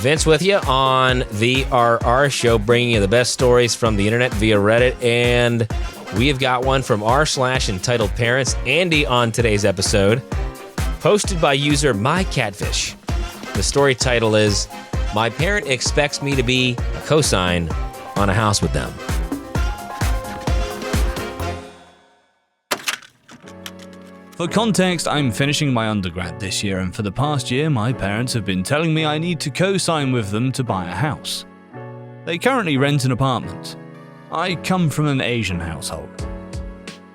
Vince with you on the RR Show, bringing you the best stories from the internet via Reddit, and we have got one from r/EntitledParents, Andy, on today's episode, posted by user MyCatfish. The story title is, "My parent expects me to be a cosign on a house with them." For context, I'm finishing my undergrad this year, and for the past year, my parents have been telling me I need to co-sign with them to buy a house. They currently rent an apartment. I come from an Asian household.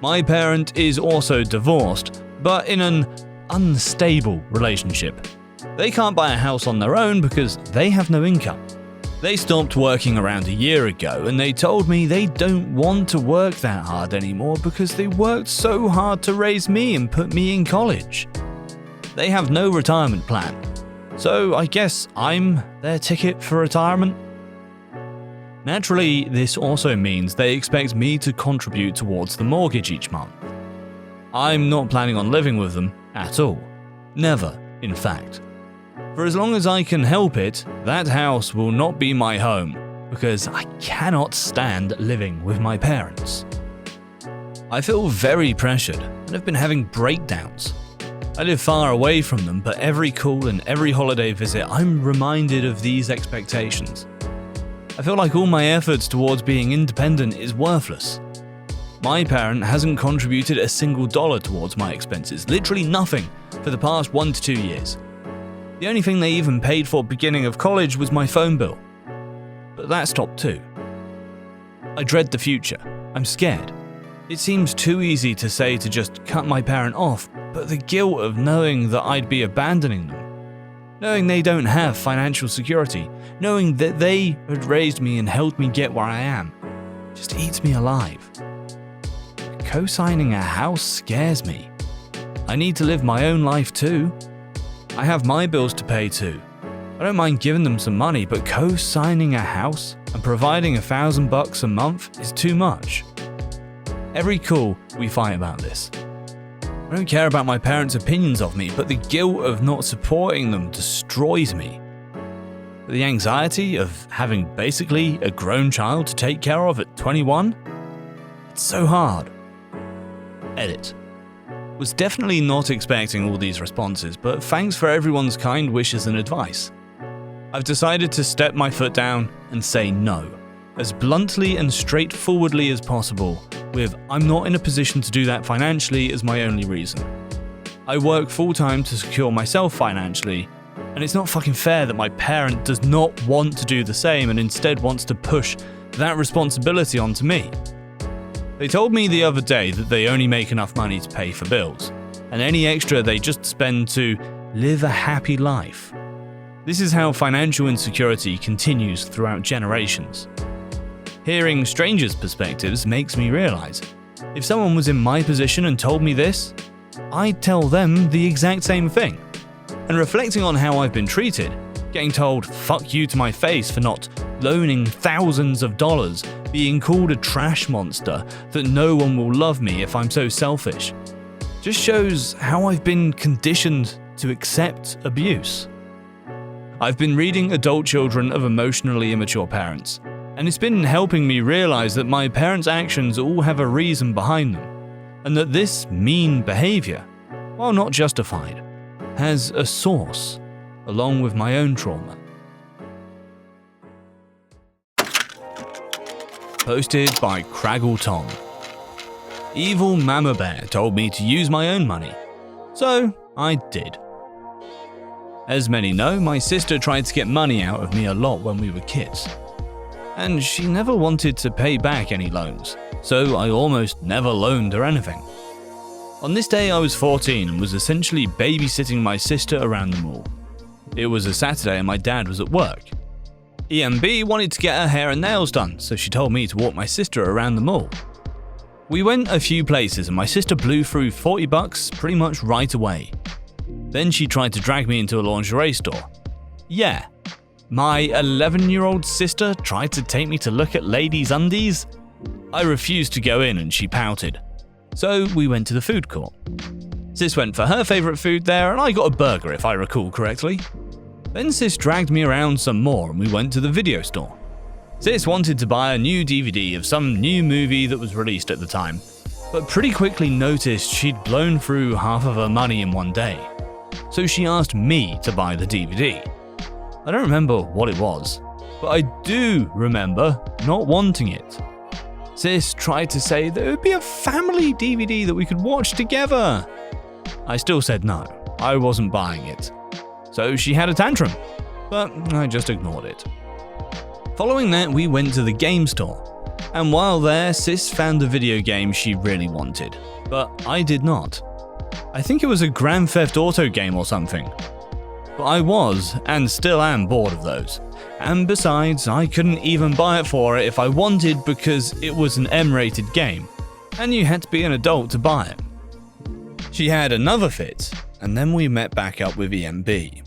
My parent is also divorced, but in an unstable relationship. They can't buy a house on their own because they have no income. They stopped working around a year ago, and they told me they don't want to work that hard anymore because they worked so hard to raise me and put me in college. They have no retirement plan, so I guess I'm their ticket for retirement. Naturally, this also means they expect me to contribute towards the mortgage each month. I'm not planning on living with them at all. Never, in fact. For as long as I can help it, that house will not be my home, because I cannot stand living with my parents. I feel very pressured and have been having breakdowns. I live far away from them, but every call and every holiday visit, I'm reminded of these expectations. I feel like all my efforts towards being independent is worthless. My parent hasn't contributed a single dollar towards my expenses, literally nothing, for the past 1 to 2 years. The only thing they even paid for beginning of college was my phone bill. But that stopped too. I dread the future. I'm scared. It seems too easy to say to just cut my parent off, but the guilt of knowing that I'd be abandoning them, knowing they don't have financial security, knowing that they had raised me and helped me get where I am, just eats me alive. Co-signing a house scares me. I need to live my own life too. I have my bills to pay too. I don't mind giving them some money, but co-signing a house and providing $1,000 a month is too much. Every call, we fight about this. I don't care about my parents' opinions of me, but the guilt of not supporting them destroys me. The anxiety of having basically a grown child to take care of at 21? It's so hard. Edit. Was definitely not expecting all these responses, but thanks for everyone's kind wishes and advice. I've decided to step my foot down and say no, as bluntly and straightforwardly as possible, with "I'm not in a position to do that financially" as my only reason. I work full-time to secure myself financially, and it's not fucking fair that my parent does not want to do the same and instead wants to push that responsibility onto me. They told me the other day that they only make enough money to pay for bills, and any extra they just spend to live a happy life. This is how financial insecurity continues throughout generations. Hearing strangers' perspectives makes me realize, if someone was in my position and told me this, I'd tell them the exact same thing. And reflecting on how I've been treated, getting told "fuck you" to my face for not loaning thousands of dollars, being called a trash monster, that no one will love me if I'm so selfish, just shows how I've been conditioned to accept abuse. I've been reading Adult Children of Emotionally Immature Parents, and it's been helping me realize that my parents' actions all have a reason behind them, and that this mean behavior, while not justified, has a source, along with my own trauma. Posted by Craggle Tom. Evil Mamabear told me to use my own money, so I did. As many know, my sister tried to get money out of me a lot when we were kids, and she never wanted to pay back any loans, so I almost never loaned her anything. On this day I was 14 and was essentially babysitting my sister around the mall. It was a Saturday and my dad was at work. EMB wanted to get her hair and nails done, so she told me to walk my sister around the mall. We went a few places and my sister blew through $40 pretty much right away. Then she tried to drag me into a lingerie store. Yeah, my 11-year-old sister tried to take me to look at ladies' undies. I refused to go in and she pouted. So we went to the food court. Sis went for her favourite food there and I got a burger if I recall correctly. Then Sis dragged me around some more and we went to the video store. Sis wanted to buy a new DVD of some new movie that was released at the time, but pretty quickly noticed she'd blown through half of her money in one day. So she asked me to buy the DVD. I don't remember what it was, but I do remember not wanting it. Sis tried to say that it would be a family DVD that we could watch together. I still said no, I wasn't buying it. So she had a tantrum, but I just ignored it. Following that, we went to the game store, and while there, Sis found a video game she really wanted, but I did not. I think it was a Grand Theft Auto game or something. But I was, and still am, bored of those. And besides, I couldn't even buy it for her if I wanted because it was an M-rated game, and you had to be an adult to buy it. She had another fit, and then we met back up with EMB.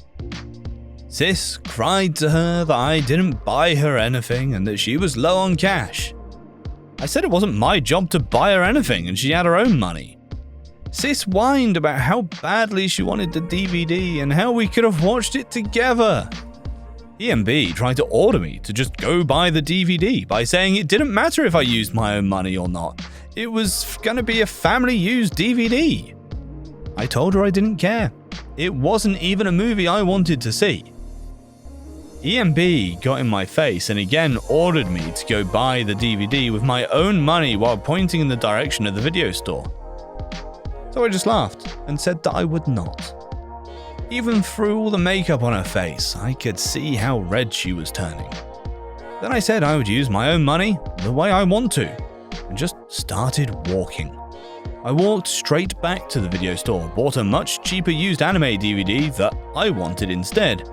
Sis cried to her that I didn't buy her anything and that she was low on cash. I said it wasn't my job to buy her anything and she had her own money. Sis whined about how badly she wanted the DVD and how we could have watched it together. EMB tried to order me to just go buy the DVD by saying it didn't matter if I used my own money or not. It was going to be a family-used DVD. I told her I didn't care. It wasn't even a movie I wanted to see. EMB got in my face and again ordered me to go buy the DVD with my own money while pointing in the direction of the video store. So I just laughed and said that I would not. Even through all the makeup on her face, I could see how red she was turning. Then I said I would use my own money the way I want to, and just started walking. I walked straight back to the video store, bought a much cheaper used anime DVD that I wanted instead.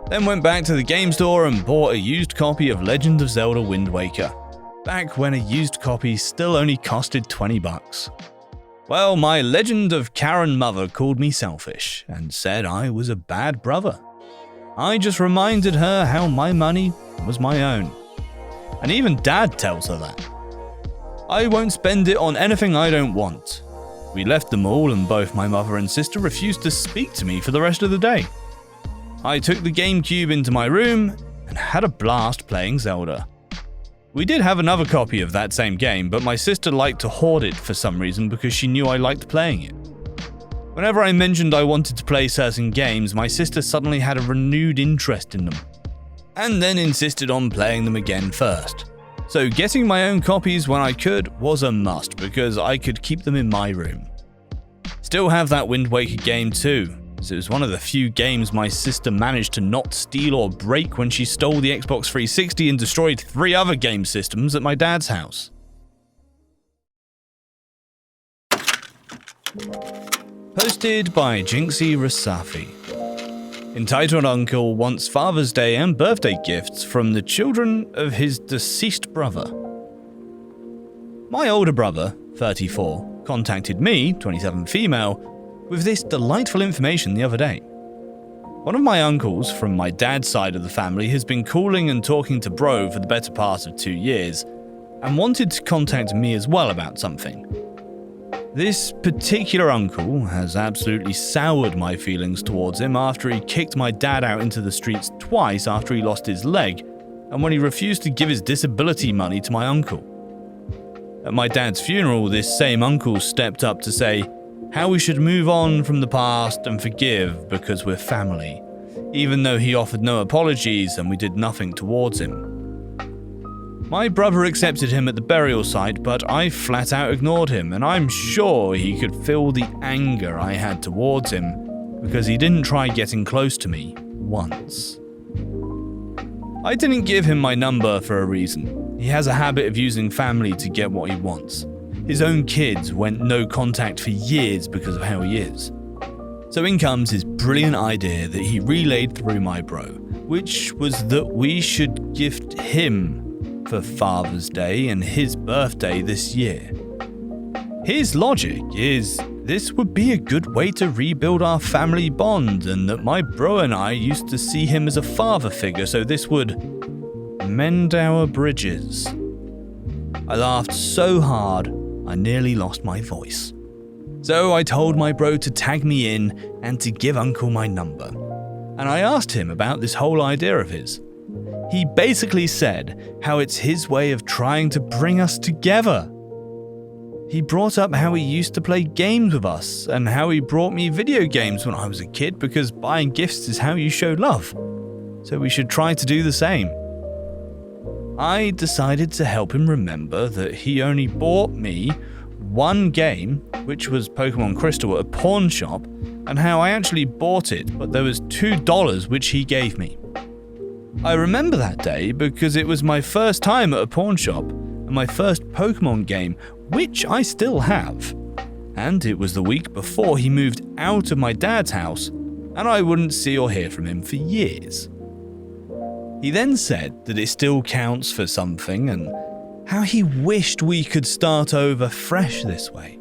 Then went back to the game store and bought a used copy of Legend of Zelda Wind Waker, back when a used copy still only costed $20. Well, my Legend of Karen mother called me selfish and said I was a bad brother. I just reminded her how my money was my own. And even Dad tells her that. I won't spend it on anything I don't want. We left the mall and both my mother and sister refused to speak to me for the rest of the day. I took the GameCube into my room and had a blast playing Zelda. We did have another copy of that same game, but my sister liked to hoard it for some reason because she knew I liked playing it. Whenever I mentioned I wanted to play certain games, my sister suddenly had a renewed interest in them, and then insisted on playing them again first. So getting my own copies when I could was a must because I could keep them in my room. Still have that Wind Waker game too, as it was one of the few games my sister managed to not steal or break when she stole the Xbox 360 and destroyed 3 other game systems at my dad's house. Posted by Jinxie Rasafi. Entitled Uncle wants Father's Day and birthday gifts from the children of his deceased brother. My older brother, 34, contacted me, 27 female, with this delightful information the other day. One of my uncles from my dad's side of the family has been calling and talking to bro for the better part of 2 years, and wanted to contact me as well about something. This particular uncle has absolutely soured my feelings towards him after he kicked my dad out into the streets twice after he lost his leg, and when he refused to give his disability money to my uncle. At my dad's funeral, this same uncle stepped up to say how we should move on from the past and forgive because we're family, even though he offered no apologies and we did nothing towards him. My brother accepted him at the burial site, but I flat out ignored him, and I'm sure he could feel the anger I had towards him because he didn't try getting close to me once. I didn't give him my number for a reason. He has a habit of using family to get what he wants. His own kids went no contact for years because of how he is. So in comes his brilliant idea that he relayed through my bro, which was that we should gift him for Father's Day and his birthday this year. His logic is this would be a good way to rebuild our family bond, and that my bro and I used to see him as a father figure, so this would mend our bridges. I laughed so hard I nearly lost my voice. So I told my bro to tag me in and to give Uncle my number. and I asked him about this whole idea of his. He basically said how it's his way of trying to bring us together. He brought up how he used to play games with us and how he brought me video games when I was a kid because buying gifts is how you show love. So we should try to do the same. I decided to help him remember that he only bought me one game, which was Pokemon Crystal, at a pawn shop, and how I actually bought it, but there was $2 which he gave me. I remember that day because it was my first time at a pawn shop and my first Pokemon game, which I still have. And it was the week before he moved out of my dad's house, and I wouldn't see or hear from him for years. He then said that it still counts for something and how he wished we could start over fresh this way.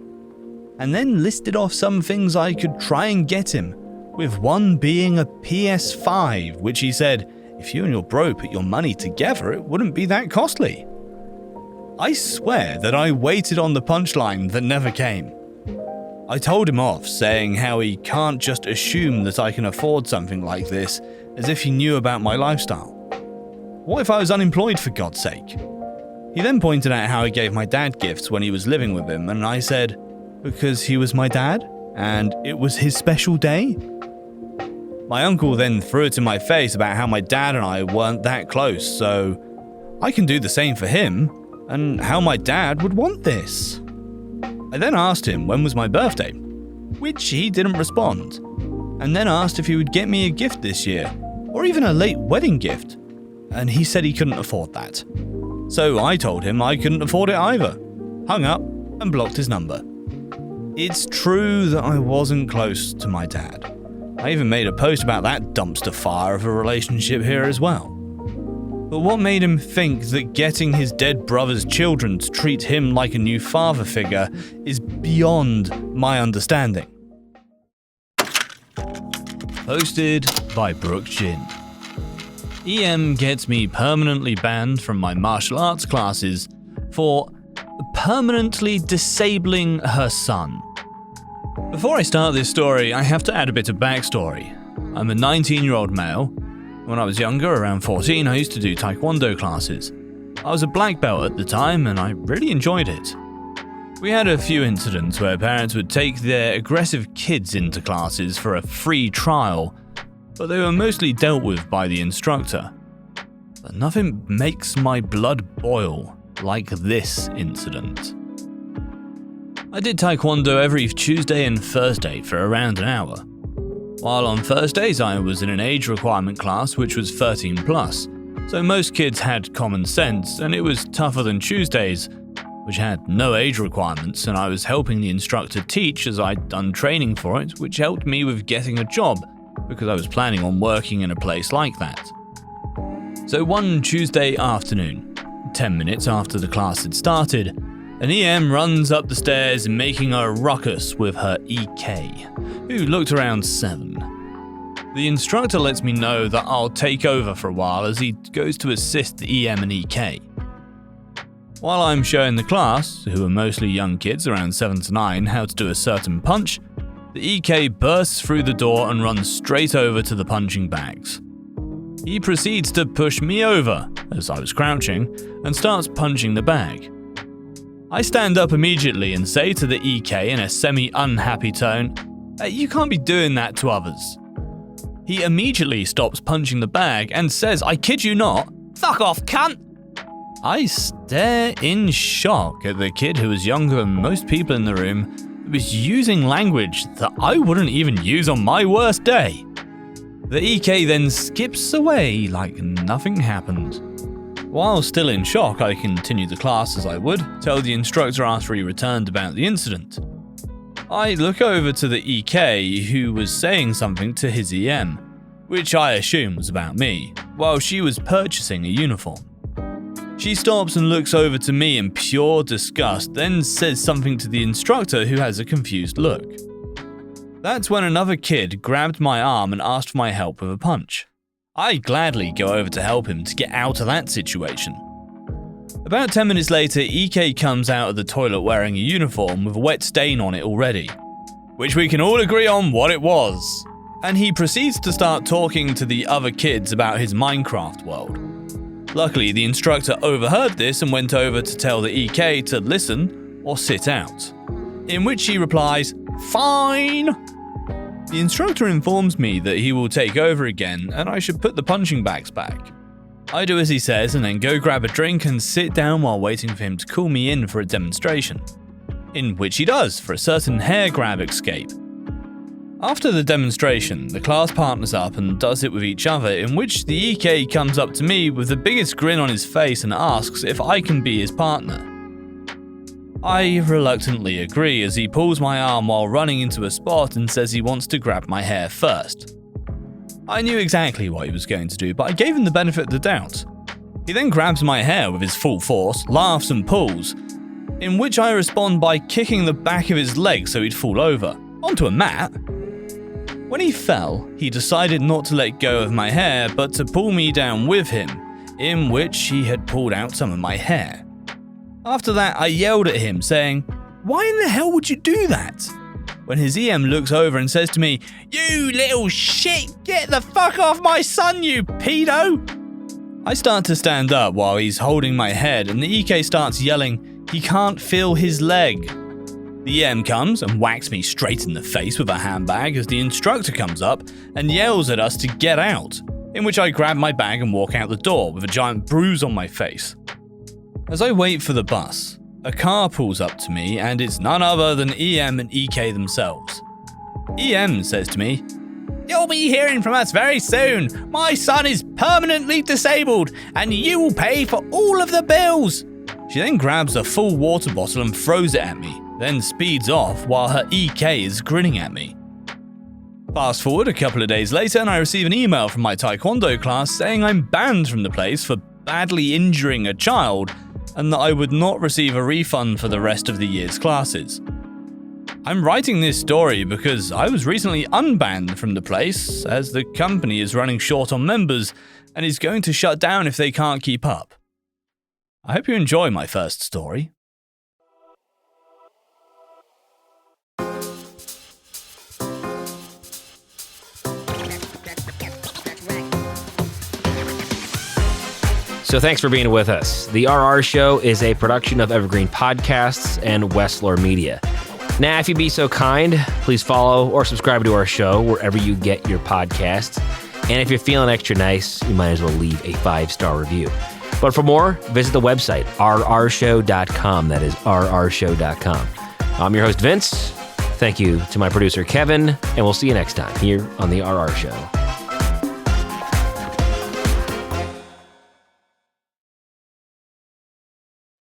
And then listed off some things I could try and get him, with one being a PS5, which he said, if you and your bro put your money together, it wouldn't be that costly. I swear that I waited on the punchline that never came. I told him off, saying how he can't just assume that I can afford something like this, as if he knew about my lifestyle. What if I was unemployed, for God's sake? He then pointed out how he gave my dad gifts when he was living with him, and I said, because he was my dad, and it was his special day? My uncle then threw it in my face about how my dad and I weren't that close, so I can do the same for him, and how my dad would want this. I then asked him when was my birthday, which he didn't respond, and then asked if he would get me a gift this year, or even a late wedding gift, and he said he couldn't afford that. So I told him I couldn't afford it either, hung up, and blocked his number. It's true that I wasn't close to my dad. I even made a post about that dumpster fire of a relationship here as well. But what made him think that getting his dead brother's children to treat him like a new father figure is beyond my understanding. Posted by Brooke Jin. EM gets me permanently banned from my martial arts classes for permanently disabling her son. Before I start this story, I have to add a bit of backstory. I'm a 19-year-old male. When I was younger, around 14, I used to do taekwondo classes. I was a black belt at the time, and I really enjoyed it. We had a few incidents where parents would take their aggressive kids into classes for a free trial, but they were mostly dealt with by the instructor. But nothing makes my blood boil like this incident. I did taekwondo every Tuesday and Thursday for around an hour. While on Thursdays I was in an age requirement class which was 13 plus, so most kids had common sense, and it was tougher than Tuesdays, which had no age requirements, and I was helping the instructor teach as I'd done training for it, which helped me with getting a job, because I was planning on working in a place like that. So one Tuesday afternoon, 10 minutes after the class had started, an EM runs up the stairs making a ruckus with her EK, who looked around 7. The instructor lets me know that I'll take over for a while as he goes to assist the EM and EK. While I'm showing the class, who are mostly young kids around 7 to 9, how to do a certain punch, the EK bursts through the door and runs straight over to the punching bags. He proceeds to push me over, as I was crouching, and starts punching the bag. I stand up immediately and say to the EK in a semi-unhappy tone, "You can't be doing that to others." He immediately stops punching the bag and says, "I kid you not, fuck off, cunt!" I stare in shock at the kid who was younger than most people in the room, who was using language that I wouldn't even use on my worst day. The EK then skips away like nothing happened. While still in shock, I continued the class as I would, tell the instructor after he returned about the incident. I look over to the EK, who was saying something to his EM, which I assume was about me, while she was purchasing a uniform. She stops and looks over to me in pure disgust, then says something to the instructor, who has a confused look. That's when another kid grabbed my arm and asked for my help with a punch. I gladly go over to help him to get out of that situation. About 10 minutes later, EK comes out of the toilet wearing a uniform with a wet stain on it already, which we can all agree on what it was. and he proceeds to start talking to the other kids about his Minecraft world. Luckily, the instructor overheard this and went over to tell the EK to listen or sit out, in which she replies, "Fine." The instructor informs me that he will take over again and I should put the punching bags back. I do as he says and then go grab a drink and sit down while waiting for him to call me in for a demonstration, in which he does for a certain hair grab escape. After the demonstration, the class partners up and does it with each other, in which the EK comes up to me with the biggest grin on his face and asks if I can be his partner. I reluctantly agree as he pulls my arm while running into a spot and says he wants to grab my hair first. I knew exactly what he was going to do, but I gave him the benefit of the doubt. He then grabs my hair with his full force, laughs and pulls, in which I respond by kicking the back of his leg so he'd fall over, onto a mat. When he fell, he decided not to let go of my hair but to pull me down with him, in which he had pulled out some of my hair. After that, I yelled at him saying, "Why in the hell would you do that?" When his EM looks over and says to me, "You little shit, get the fuck off my son, you pedo!" I start to stand up while he's holding my head and the EK starts yelling, "He can't feel his leg." The EM comes and whacks me straight in the face with a handbag as the instructor comes up and yells at us to get out, in which I grab my bag and walk out the door with a giant bruise on my face. As I wait for the bus, a car pulls up to me and it's none other than EM and EK themselves. EM says to me, "You'll be hearing from us very soon. My son is permanently disabled and you will pay for all of the bills." She then grabs a full water bottle and throws it at me, then speeds off while her EK is grinning at me. Fast forward a couple of days later and I receive an email from my taekwondo class saying I'm banned from the place for badly injuring a child and that I would not receive a refund for the rest of the year's classes. I'm writing this story because I was recently unbanned from the place as the company is running short on members and is going to shut down if they can't keep up. I hope you enjoy my first story. So thanks for being with us. The RR Show is a production of Evergreen Podcasts and Wessler Media. Now, if you'd be so kind, please follow or subscribe to our show wherever you get your podcasts. And if you're feeling extra nice, you might as well leave a 5-star review. But for more, visit the website, rrshow.com. That is rrshow.com. I'm your host, Vince. Thank you to my producer, Kevin, and we'll see you next time here on The RR Show.